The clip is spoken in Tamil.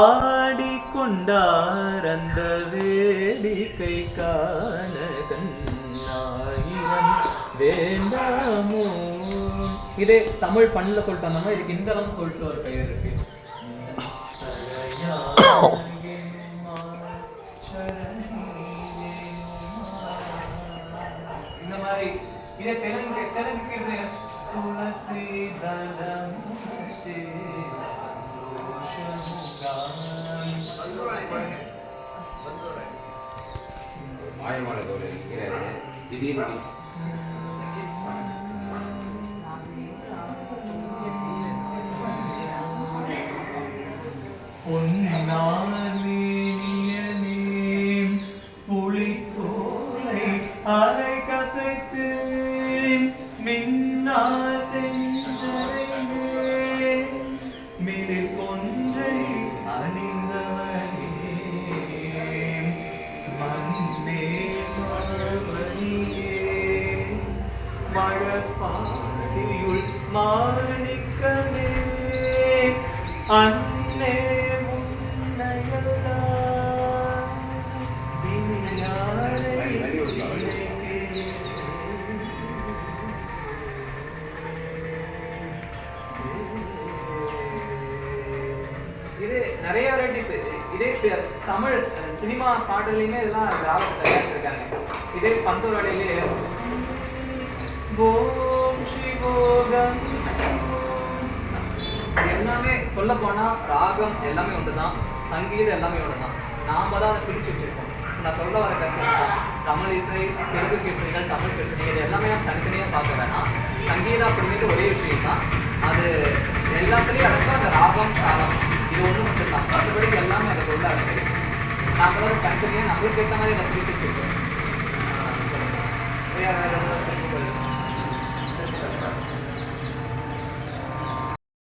ஆடிக்கொண்டார் அந்த வேடிக்கை காண கண்ணாயிரம் வேண்டாமோ. இதே தமிழ் பண்ணல சொல்லிட்டு இதுக்கு இந்தளம் சொல்லிட்டு ஒரு பெயர் இருக்கு. இந்த மாதிரி இதே தெலுங்கு துளசி தளம் ஆயமானதோடு இருக்கிறது திடீர்னு புளித்தோலை அரை கசைத்து மின்னா செஞ்சரையே மிளிர் கொன்றை அணிந்தவனே மண்ணே மாவனியே மழப்பாடியுள் மாணிக்கமே அன்னே இது நிறைய வெரைட்டிஸ். இதே தமிழ் சினிமா பாடலையுமே இதெல்லாம் ராகத்தை தயாரிச்சிருக்காங்க. இதே பந்தோரடையிலே ஓம் சிவோகம் எல்லாமே சொல்ல போனா ராகம் எல்லாமே ஒன்றுதான், சங்கீதம் எல்லாமே ஒன்றுதான். நாம தான் அதை பிரிச்சு வச்சிருக்கோம். நான் சொல்ல வர கருத்து தமிழ் இசை, தெலுங்கு கீர்த்தனைகள், தமிழ் கீர்த்தனைகள் இது எல்லாமே நம்ம தனித்தனியாக பார்க்க வேணாம். சங்கீதம் அப்படிங்கிறது ஒரே விஷயம் தான். அது எல்லாத்துலேயும் அடக்கம் அந்த ராகம் தாளம் இது ஒன்று மட்டும் தான். மற்றபடி எல்லாமே அதை உள்ள இருக்கு. நாம தான் தனித்தனியாக நம்மளுக்கு ஏற்ற மாதிரி அதை பிரிச்சு வச்சிருக்கோம்.